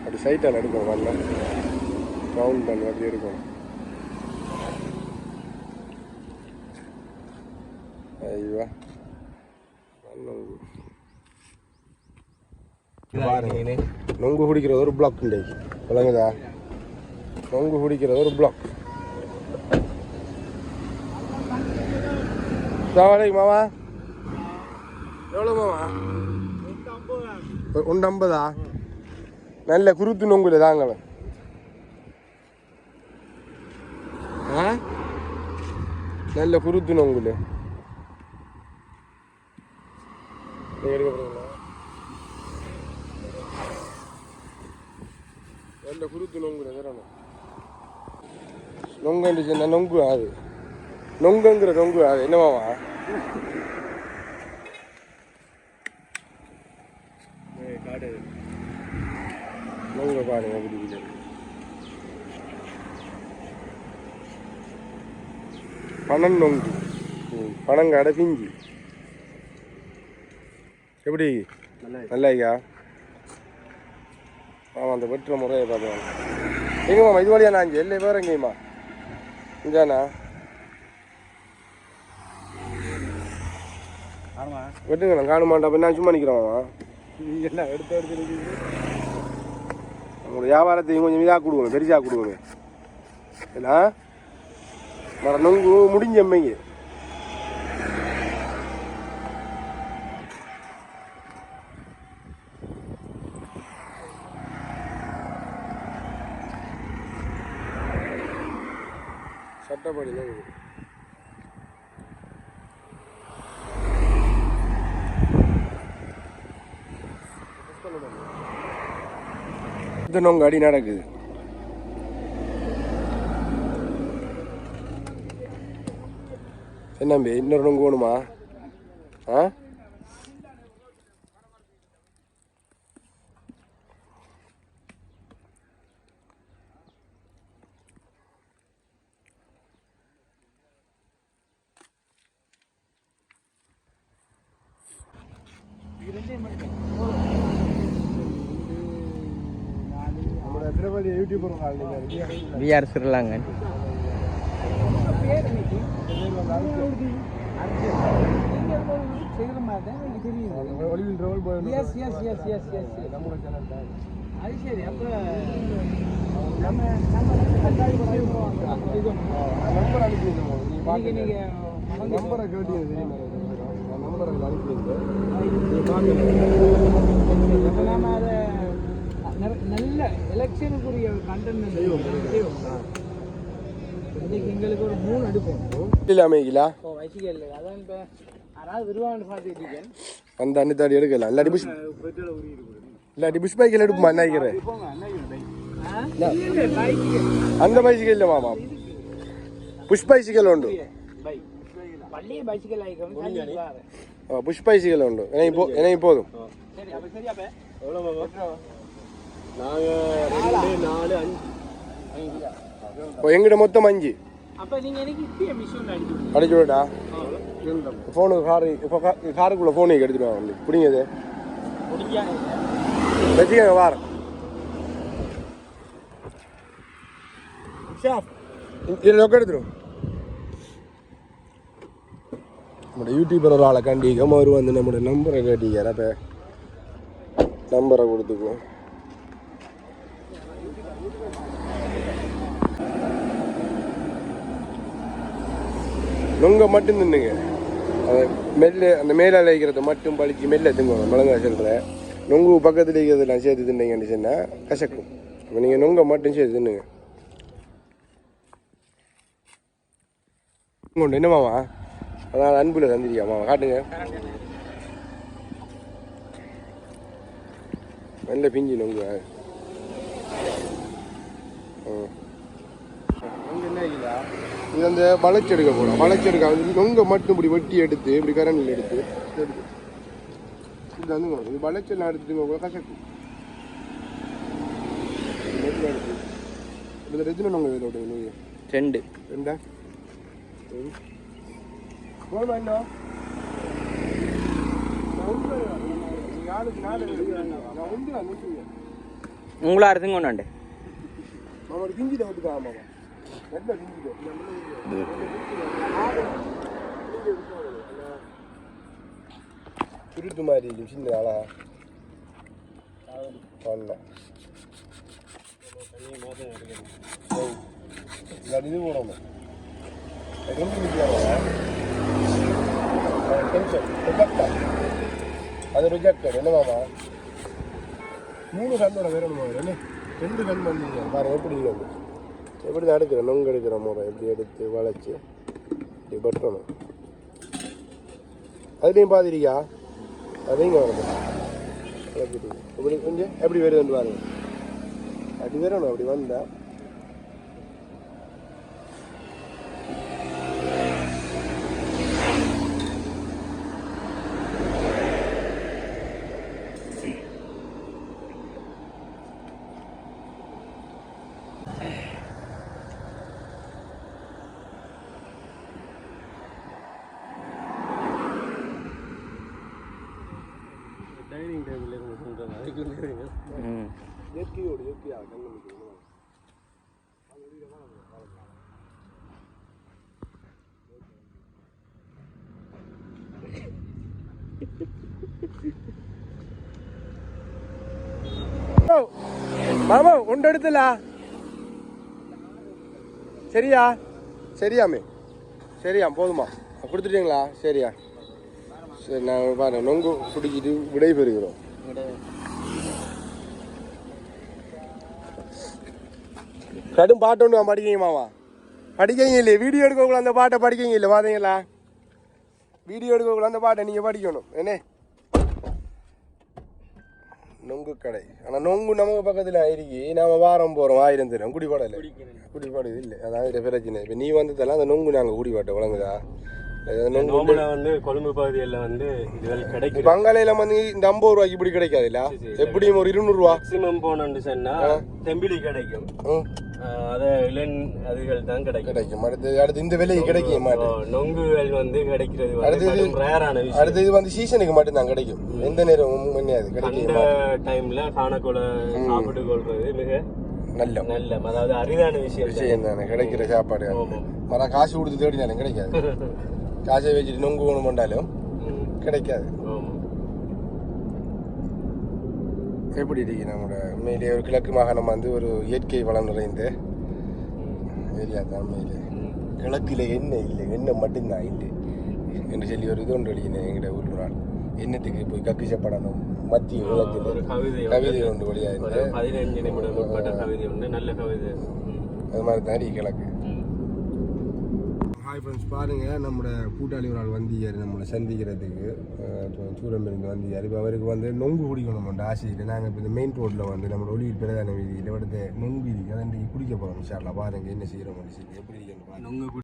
அப்படி சைட்டால் எடுக்கணும் வரல ரவுண்ட் பண்ணி அப்படி இருக்கணும். ஐயா நொங்கு குடிக்கிறது ஒரு பிளாக் இன்றைக்கு விளங்குதா? நொங்கு குடிக்கிறது ஒரு பிளாக். மாமா எவ்வளோ மாமா? 150. நல்ல குருத்து நொங்குல தாங்களேன். நல்ல குருத்து நொங்குல நல்ல குருத்து நொங்குல தரணும். நொங்கு சொன்ன நொங்கு அது நொங்குங்கிற நொங்கு அது என்னமாவா? நொங்க பாருங்க பிடிக்குது. பணம் நொங்கு பனங்காடை பிஞ்சு எப்படி நல்லா ஐயா? ஆமாம் அந்த வெட்டுற முறையை பார்த்துவாங்க. எங்கம்மா இது வழியா நான் இல்லை வேறு எங்கேயுமா இஞ்சாண்ணா வெட்டுங்க நான் காணுமாண்டா. அப்போ நான் சும்மா நிற்கிறோம்மா எடுத்து உங்களோட வியாபாரத்தையும் கொஞ்சம் இதாக கொடுங்க, பெருசாக கொடுங்க. ஏன்னா மர நொங்கு முடிஞ்ச எம்மைங்க. சட்டப்படி நொங்கு இந்த நொங்கு அடி நடக்குது. என்னம்பி இன்னொரு நொங்கு வேணுமா? விஆர் சிறிலாங்கன் நல்ல எலெக்ஷனுக்குரிய கண்டென்ட் எங்களுக்கு ஒரு 3 எடுப்போம் அமைக்கலா அதான் இப்போ யாராவது விருவாண்டு பார்த்துட்டு அந்த அண்ணி எடுக்கலாம். இல்லாட்டி புஷ் இல்லாட்டி புஷ் பைக்கில் எடுப்புமா நினைக்கிறேன். அந்த பைசிக்கல் இல்லை மாமா, புஷ் பைசிக்கல் உண்டு. புஷ் பைசிக்கல் உண்டு. எனக்கு போதும். எங்கிட்ட மொத்தம் 5 அடிச்சு விடா. ஃபோனு காருக்குள்ள ஃபோனு எடுத்துட்டு வாங்க. பிடிங்கது வச்சுக்கோங்க வாரம். இதில் லொக்க எடுத்துடும். நம்மளோட யூடியூபர் ஒரு ஆளை கண்டிக்காம அவர் வந்து நம்மளோட நம்பரை கேட்டிக்கார். அப்போ நம்பரை கொடுத்துக்குவோம். நொங்க மட்டும் தின்னுங்க. மெல்ல அந்த மேலே அழைக்கிறத மட்டும் பழிச்சு மெல்ல திங்குவாங்க. மிளகா சொல்கிறேன். நொங்கு பக்கத்தில் இருக்கிறதெல்லாம் சேர்த்து தின்னீங்கன்னு சொன்னால் கசக்கும். இப்போ நீங்கள் நொங்க மட்டும் சேர்த்து தின்னுங்க. கொண்டு என்னமாவா? அதான் அன்புல தந்திரியா மாமா? காட்டுங்க. நல்ல பிஞ்சு நொங்கு. இது அந்த வளைச்செடுக்க போகலாம். வளைச்செடுக்க வந்து நொங்க மட்டும் இப்படி வெட்டி எடுத்து இப்படி கரண்டில் எடுத்து இது வந்து இது வளைச்சல் எடுத்துட்டு கூட கசக்கும். எடுத்து எத்தனை நொங்க வேலை விட்டுங்க? 2 ரெண்டா போதுமா? இன்னும் யாருக்கு நாடு நான் உண்டு நிற்குங்க. உங்களா அறுத்துங்க ஒன்று மாமா கிஞ்சிட்ட விட்டுக்கலாம் மாமா நல்ல கிஞ்சிட்டு சுருட்டு மாதிரி இருக்கும் சின்ன ஆளா பண்ண இது போடணும் அது ரிஜெக்டட் என்ன மாமா 3 கண்ணோட வேறணுமா என்ன 2 கண் வந்தீங்க பாருங்க எப்படி இல்லை எப்படி தான் எடுக்கிறேன் நொங்கு எடுக்கிற முறை எப்படி எடுத்து வளைச்சி இப்படி பட்டணும் அதுலேயும் பாதிரிக்கா அதையும் வரணும் வளர்த்துட்டு இப்படி கொஞ்சம் எப்படி வருதுன்னு பாருங்க அப்படி வரணும் அப்படி வந்தா டைனிங் டேபிள் சொல்கிறாங்க அதுக்கு இயற்கையாக மாமா ஒன்று எடுத்துல சரியா சரியாமே சரியா போதுமா கொடுத்துட்டீங்களா சரியா சரி நாங்கள் பாருங்க நொங்கு பிடிக்கிட்டு விடை பெறுகிறோம் கடும் பாட்டு ஒன்று படிக்கீங்க மாமா படிக்கீங்க இல்லையே வீடியோ எடுக்கக்குள்ள அந்த பாட்டை படிக்கீங்க இல்லை பார்த்தீங்களா வீடியோ எடுக்கக்குள்ள அந்த பாட்டை நீங்கள் படிக்கணும் என்ன நொங்கு கடை ஆனால் நொங்கு நமக்கு பக்கத்தில் இருக்கு நாம வாரம் போகிறோம் 1000 தரும் குடிப்பாடலை குடிப்பாடு இல்லை அதான் பிரச்சனை இப்போ நீ வந்ததெல்லாம் அந்த நொங்கு நாங்கள் குடிப்பாட்டோம் வழங்குதா வந்து கொழும்பு பகுதியில் வந்து இதுகள் கிடைக்கும் பங்காளையில வந்து இந்த 50 ரூபாய்க்கு இப்படி கிடைக்காதுல்ல எப்படியும் ஒரு 200 ரூபா மேக்ஸிமம் போனோம்னு சொன்னா தெம்பிலி கிடைக்கும் அது இளன் அதுகள் தான் கிடைக்கும் அடுத்து இந்த விலைக்கு கிடைக்க மாட்டேன் நொங்குகள் வந்து கிடைக்கிறது அடுத்தது ரேரான விஷயம் அடுத்து இது வந்து சீசனுக்கு மட்டும் தான் கிடைக்கும் எந்த நேரம் முன்னாது கிடைக்கும் டைம்ல காணக்கூட சாப்பிட்டு கொள்றது மிக நல்ல நல்ல அதாவது அரிதான விஷயம் தானே கிடைக்கிற சாப்பாடு மரம் காசு கொடுத்து தேடினாலும் கிடைக்காது காசை வச்சுட்டு நொங்கு ஒன்று பண்ணாலும் கிடைக்காது எப்படி இருக்கு நம்மளோட உண்மையிலேயே ஒரு கிழக்கு மாகாணம் வந்து ஒரு இயற்கை வளம் நிறைந்த ஏரியா தான் உண்மையிலே கிழக்கில் எண்ணெய் இல்லை எண்ணெய் மட்டும்தான் இல்லை என்று சொல்லி ஒரு இது ஒன்று எழுதினேன் எங்கிட்ட ஊருக்குறாள் எண்ணத்துக்கு போய் கக்கிசப்படணும் மத்திய உலகத்தில் ஒரு கவிதை ஒன்று வழியாக 15 நிமிடம் கவிதை ஒன்று நல்ல கவிதை அது மாதிரி தான் கிழக்கு ஹாய் ஃப்ரெண்ட்ஸ் பாருங்கள் நம்மளோட கூட்டாளி ஒரு ஆள் வந்தியார் நம்மளை சந்திக்கிறதுக்கு சூரமிருந்து வந்தியார் இப்போ அவருக்கு வந்து நொங்கு குடிக்கணும்ன்ற ஆசையில் நாங்கள் இப்போ இந்த மெயின் ரோட்டில் வந்து நம்மளோட ஒளியில் பிரதான வீதியில் எடுத்து நொங்கு வீதிக்கு அதை குடிக்க போகிறோம் விஷாலில் பாருங்கள் என்ன செய்கிறோம் எப்படி இருக்கணும் நொங்கு